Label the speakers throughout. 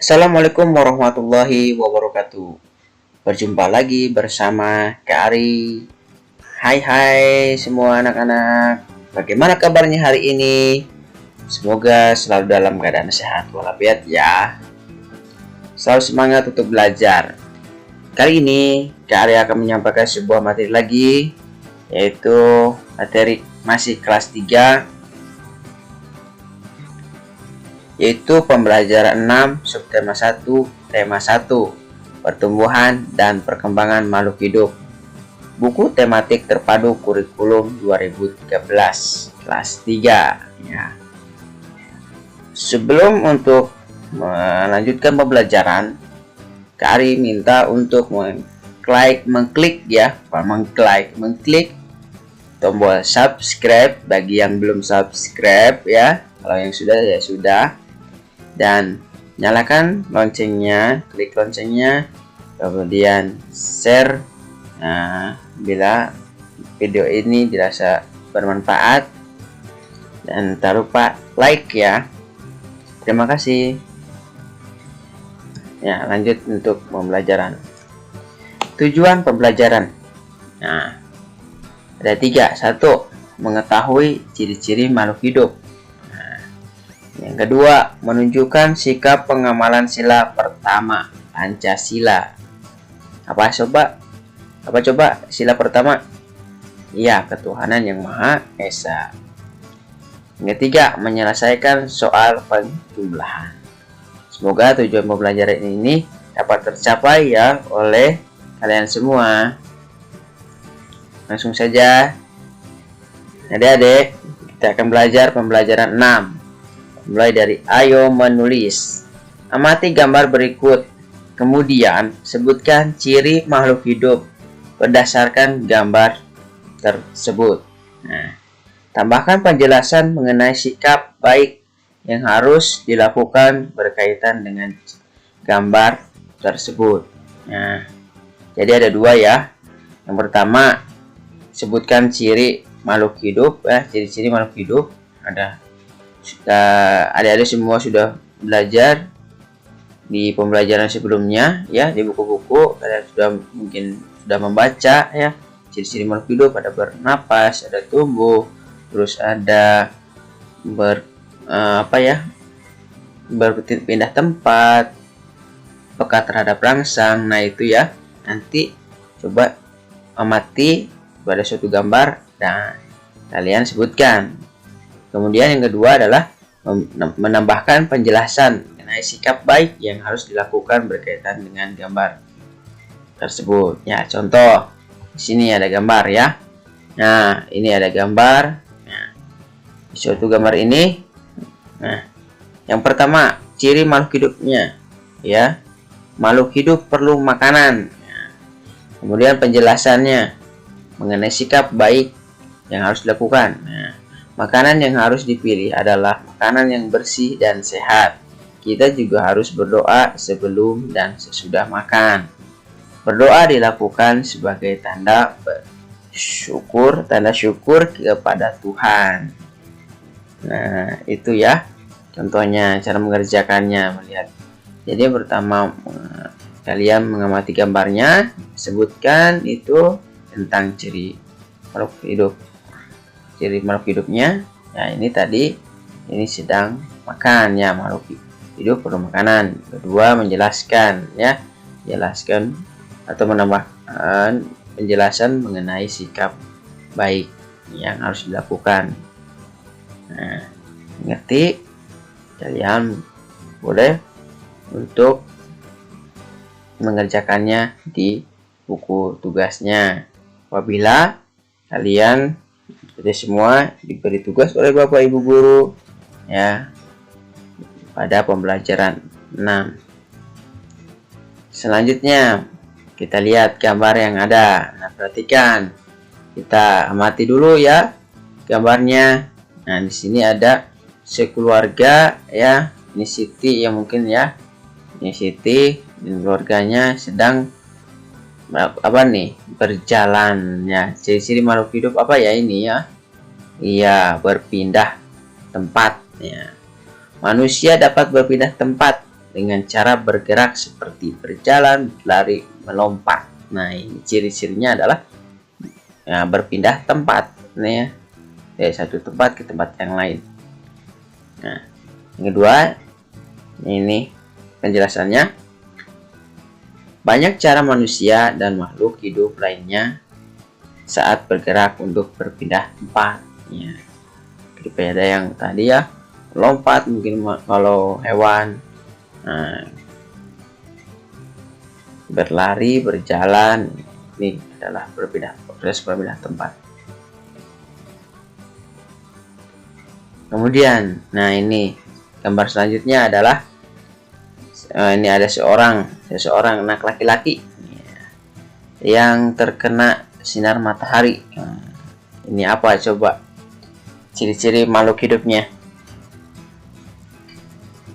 Speaker 1: Assalamualaikum warahmatullahi wabarakatuh. Berjumpa lagi bersama Kak Ari. Hai semua anak-anak. Bagaimana kabarnya hari ini? Semoga selalu dalam keadaan sehat walafiat ya. Selalu semangat untuk belajar. Kali ini Kak Ari akan menyampaikan sebuah materi lagi, yaitu materi masih kelas 3, yaitu pembelajaran 6 subtema 1 tema 1 pertumbuhan dan perkembangan makhluk hidup, buku tematik terpadu kurikulum 2013 kelas 3 ya. Sebelum untuk melanjutkan pembelajaran, Kak Ari minta untuk mengklik tombol subscribe bagi yang belum subscribe ya. Kalau yang sudah ya sudah. Dan nyalakan loncengnya, klik loncengnya, kemudian share bila video ini dirasa bermanfaat, dan tak lupa like ya. Terima kasih ya. Lanjut untuk pembelajaran. Tujuan pembelajaran ada 3. 1. Mengetahui ciri-ciri makhluk hidup. Yang kedua, menunjukkan sikap pengamalan sila pertama, Pancasila. Apa coba sila pertama? Ya, ketuhanan yang Maha Esa. Yang ketiga, menyelesaikan soal penjumlahan. Semoga tujuan pembelajaran ini dapat tercapai ya oleh kalian semua. Langsung saja, adik-adik, kita akan belajar pembelajaran 6. Mulai dari ayo menulis. Amati gambar berikut. Kemudian sebutkan ciri makhluk hidup berdasarkan gambar tersebut. Tambahkan penjelasan mengenai sikap baik yang harus dilakukan berkaitan dengan gambar tersebut. Jadi ada 2 ya. Yang pertama, sebutkan ciri makhluk hidup ya, ciri-ciri makhluk hidup. Adik-adik semua sudah belajar di pembelajaran sebelumnya ya, di buku-buku kalian mungkin sudah membaca ya, ciri-ciri makhluk hidup. Ada bernapas, ada tumbuh, terus ada berpindah tempat, peka terhadap rangsang. Nah itu ya, nanti coba amati pada suatu gambar dan kalian sebutkan. Kemudian yang kedua adalah menambahkan penjelasan mengenai sikap baik yang harus dilakukan berkaitan dengan gambar tersebut. Ya, contoh di sini ada gambar ya. Nah, ini ada gambar. Nah, di suatu gambar ini, yang pertama ciri makhluk hidupnya ya. Makhluk hidup perlu makanan. Kemudian penjelasannya mengenai sikap baik yang harus dilakukan. Makanan yang harus dipilih adalah makanan yang bersih dan sehat. Kita juga harus berdoa sebelum dan sesudah makan. Berdoa dilakukan sebagai tanda syukur kepada Tuhan. Nah, itu ya contohnya cara mengerjakannya, melihat. Jadi pertama kalian mengamati gambarnya, sebutkan itu tentang ciri makhluk hidup. Ciri makhluk hidupnya ya, ini tadi ini sedang makan ya, makhluk hidup perlu makanan. Kedua, menjelaskan ya, jelaskan atau menambahkan penjelasan mengenai sikap baik yang harus dilakukan. Ngerti? Kalian boleh untuk mengerjakannya di buku tugasnya. Apabila kalian kita semua diberi tugas oleh Bapak Ibu guru ya pada pembelajaran 6. Selanjutnya kita lihat gambar yang ada. Nah, perhatikan, kita amati dulu ya gambarnya. Nah, di sini ada sekeluarga ya. Ini Siti ya mungkin ya. Ini Siti dan keluarganya sedang berjalan ya. Ciri-ciri makhluk hidup apa ya ini ya? Iya, berpindah tempat ya. Manusia dapat berpindah tempat dengan cara bergerak seperti berjalan, berlari, melompat. Nah, ini ciri-cirinya adalah ya, berpindah tempat, nih ya, dari satu tempat ke tempat yang lain. Nah, yang kedua, ini penjelasannya. Banyak cara manusia dan makhluk hidup lainnya saat bergerak untuk berpindah tempat. Ya, ada yang tadi ya, lompat mungkin kalau hewan. Nah, berlari, berjalan, ini adalah proses berpindah tempat. Kemudian, nah ini gambar selanjutnya adalah ini ada seseorang anak laki-laki yang terkena sinar matahari. Ini apa coba ciri-ciri makhluk hidupnya?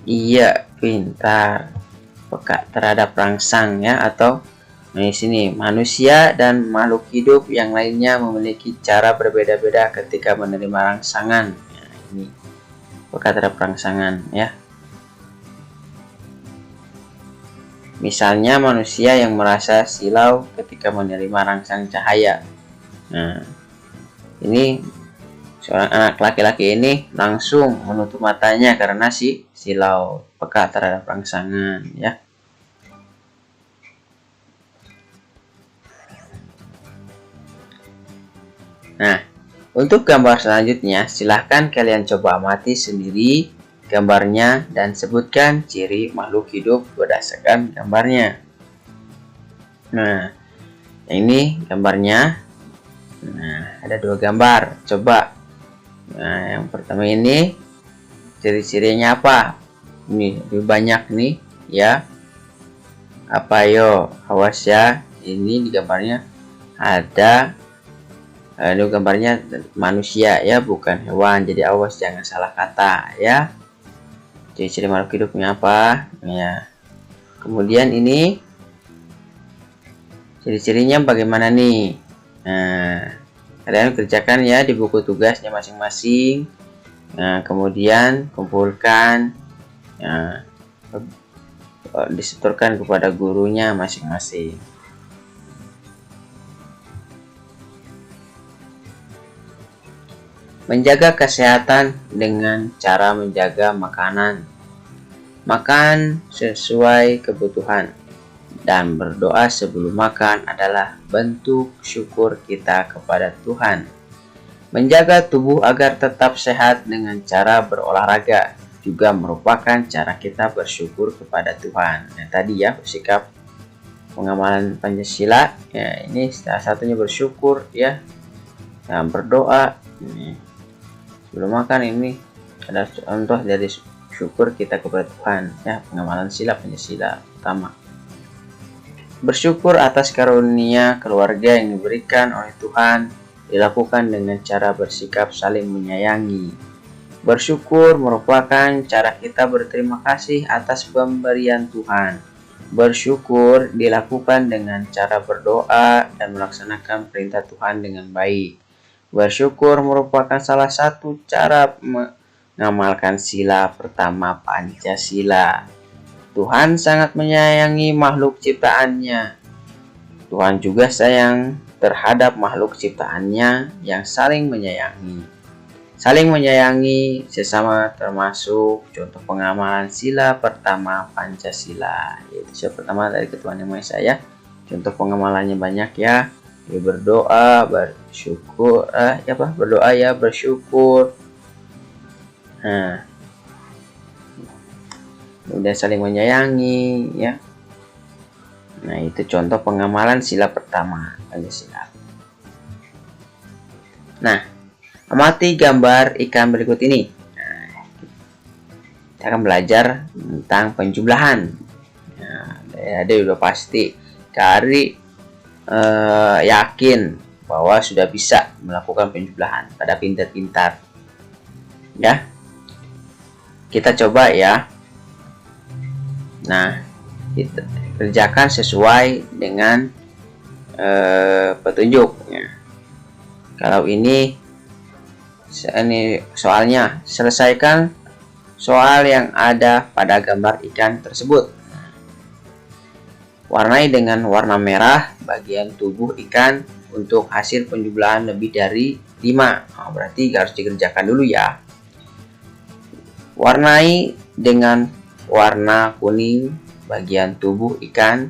Speaker 1: Iya, pintar, peka terhadap rangsang ya, atau di sini manusia dan makhluk hidup yang lainnya memiliki cara berbeda-beda ketika menerima rangsangan. Nah, ini peka terhadap rangsangan ya. Misalnya manusia yang merasa silau ketika menerima rangsang cahaya. Nah, ini seorang anak laki-laki ini langsung menutup matanya karena silau, peka terhadap rangsangan ya. Nah, untuk gambar selanjutnya silahkan kalian coba amati sendiri gambarnya dan sebutkan ciri makhluk hidup berdasarkan gambarnya. Nah, ini gambarnya. Nah, ada dua gambar. Coba. Nah, yang pertama ini ciri-cirinya apa? Ini lebih banyak nih ya. Apa yo? Awas ya. Ini di gambarnya ada. Ini gambarnya manusia ya, bukan hewan. Jadi awas jangan salah kata ya. Ciri-ciri makhluk hidupnya apa ya. Kemudian ini ciri-cirinya bagaimana nih. Nah, kalian kerjakan ya di buku tugasnya masing-masing. Nah, kemudian kumpulkan ya, disetorkan kepada gurunya masing-masing. Menjaga kesehatan dengan cara menjaga makanan. Makan sesuai kebutuhan dan berdoa sebelum makan adalah bentuk syukur kita kepada Tuhan. Menjaga tubuh agar tetap sehat dengan cara berolahraga juga merupakan cara kita bersyukur kepada Tuhan. Nah, tadi ya bersikap pengamalan Pancasila ya, ini salah satunya bersyukur ya, dan berdoa. Ini sebelum makan ini adalah contoh dari syukur kita kepada Tuhan ya, pengamalan sila Pancasila pertama. Bersyukur atas karunia keluarga yang diberikan oleh Tuhan dilakukan dengan cara bersikap saling menyayangi. Bersyukur merupakan cara kita berterima kasih atas pemberian Tuhan. Bersyukur dilakukan dengan cara berdoa dan melaksanakan perintah Tuhan dengan baik. Bersyukur merupakan salah satu cara mengamalkan sila pertama Pancasila. Tuhan sangat menyayangi makhluk ciptaannya. Tuhan juga sayang terhadap makhluk ciptaannya yang saling menyayangi. Saling menyayangi sesama termasuk contoh pengamalan sila pertama Pancasila. Yaitu sila pertama dari Ketuhanan Yang Maha Esa ya. Contoh pengamalannya banyak ya. Berdoa, bersyukur, berdoa ya, bersyukur. Nah, udah saling menyayangi ya. Nah, itu contoh pengamalan sila pertama Pancasila. Nah, amati gambar ikan berikut ini. Nah, kita akan belajar tentang penjumlahan. Nah, ada udah pasti Kari yakin bahwa sudah bisa melakukan penjumlahan pada pintar-pintar ya. Kita coba ya. Nah, kita kerjakan sesuai dengan petunjuknya. Kalau ini soalnya selesaikan soal yang ada pada gambar ikan tersebut. Warnai dengan warna merah bagian tubuh ikan untuk hasil penjumlahan lebih dari 5. Berarti harus dikerjakan dulu ya. Warnai dengan warna kuning bagian tubuh ikan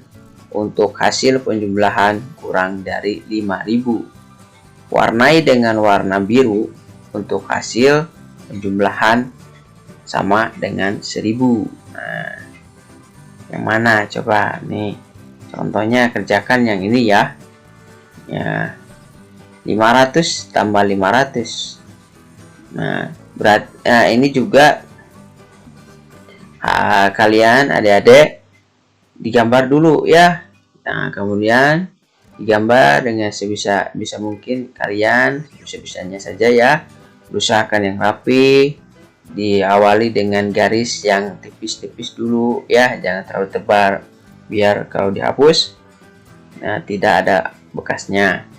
Speaker 1: untuk hasil penjumlahan kurang dari 5.000. Warnai dengan warna biru untuk hasil penjumlahan sama dengan 1.000. Nah, yang mana coba nih? Contohnya kerjakan yang ini ya. Ya, 500 tambah 500. Nah, ini juga kalian adik-adik digambar dulu ya. Nah, kemudian digambar dengan sebisa mungkin kalian, bisa-bisanya saja ya. Usahakan yang rapi, diawali dengan garis yang tipis-tipis dulu ya, jangan terlalu tebal biar kalau dihapus tidak ada bekasnya.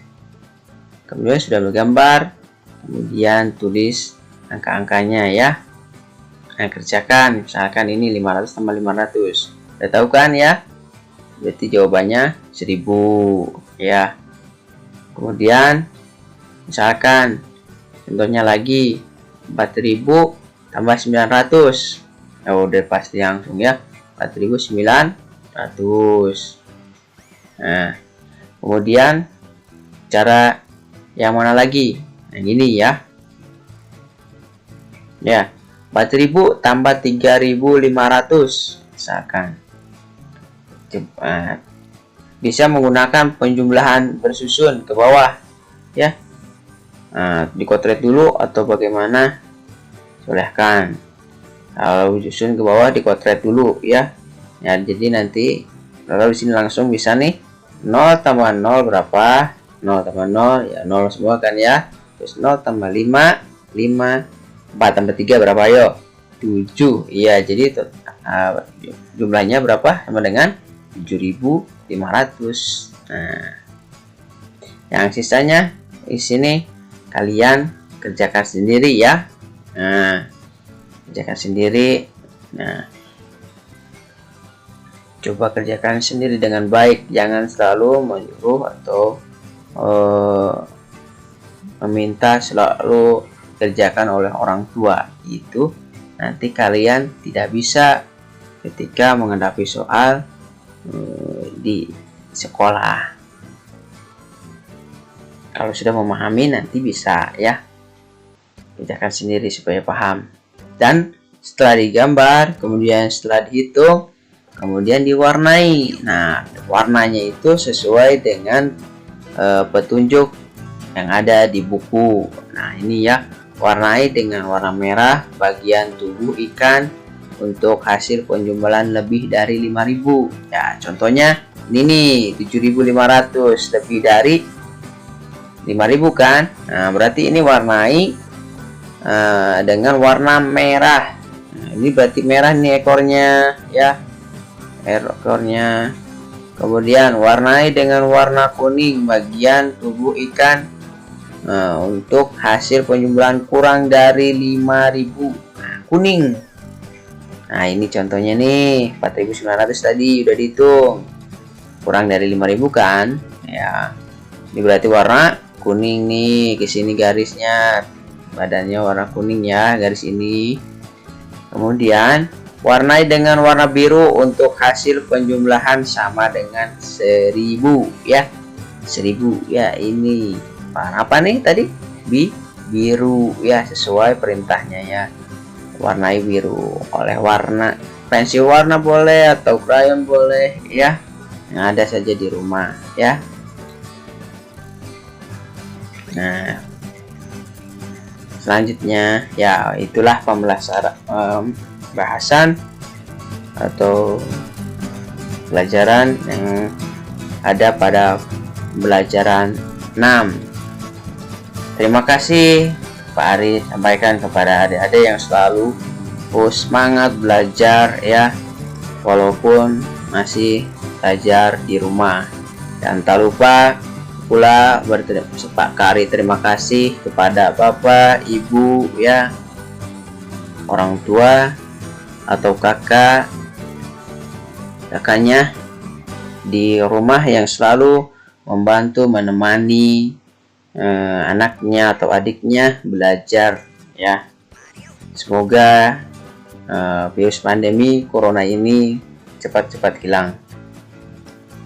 Speaker 1: Kemudian sudah bergambar, kemudian tulis angka-angkanya ya. Nah, kerjakan, misalkan ini 500 tambah 500. Udah tahu kan ya? Berarti jawabannya 1.000 ya. Kemudian misalkan contohnya lagi 4.000 tambah 900. Ya udah pasti langsung ya. 4.900. Nah, kemudian cara yang mana lagi? Nah, ini ya. Ya, 4.000 tambah 3.500 misalkan. Cepat. Bisa menggunakan penjumlahan bersusun ke bawah ya. Nah, dikotret dulu atau bagaimana? Silahkan. Kalau susun ke bawah dikotret dulu ya. Ya, jadi nanti kalau di sini langsung bisa nih 0 tambah 0 berapa? 0 tambah 0 ya 0 semua kan ya. Terus 0 tambah 5 4 tambah 3 berapa ayo? 7. Iya, jadi jumlahnya berapa? Sama dengan 7.500. Nah, yang sisanya di sini kalian kerjakan sendiri ya. Nah, kerjakan sendiri. Nah, coba kerjakan sendiri dengan baik, jangan selalu menyuruh atau meminta selalu kerjakan oleh orang tua. Itu nanti kalian tidak bisa ketika menghadapi soal di sekolah. Kalau sudah memahami nanti bisa ya, kerjakan sendiri supaya paham. Dan setelah digambar, kemudian setelah dihitung, kemudian diwarnai. Nah, warnanya itu sesuai dengan petunjuk yang ada di buku. Nah, ini ya, warnai dengan warna merah bagian tubuh ikan untuk hasil penjumlahan lebih dari 5.000. Ya, contohnya ini nih 7.500 lebih dari 5.000 kan. Nah, berarti ini warnai dengan warna merah. Nah, ini berarti merah nih ekornya ya. Ekornya. Kemudian warnai dengan warna kuning bagian tubuh ikan untuk hasil penjumlahan kurang dari 5.000. Nah, kuning. Nah, ini contohnya nih 4.900 tadi udah dihitung. Kurang dari 5.000 kan? Ya. Ini berarti warna kuning nih, ke sini garisnya. Badannya warna kuning ya, garis ini. Kemudian warnai dengan warna biru untuk hasil penjumlahan sama dengan 1.000 ya. 1.000 ya, ini warna apa nih tadi? Biru ya, sesuai perintahnya ya. Warnai biru oleh warna pensil warna boleh atau krayon boleh ya, yang ada saja di rumah ya. Nah, selanjutnya ya itulah bahasan atau pelajaran yang ada pada pelajaran 6. Terima kasih Pak Ari sampaikan kepada adik-adik yang selalu semangat belajar ya, walaupun masih belajar di rumah. Dan tak lupa pula Pak Ari terima kasih kepada Bapak, Ibu ya, orang tua atau kakaknya di rumah yang selalu membantu menemani anaknya atau adiknya belajar ya. Semoga virus pandemi corona ini cepat-cepat hilang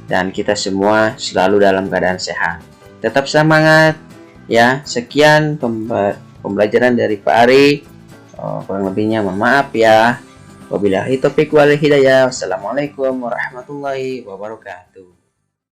Speaker 1: dan kita semua selalu dalam keadaan sehat. Tetap semangat ya. Sekian pembelajaran dari Pak Ari. Kurang lebihnya mohon maaf ya. Wabillahi taufiq wal hidayah. Wassalamualaikum warahmatullahi wabarakatuh.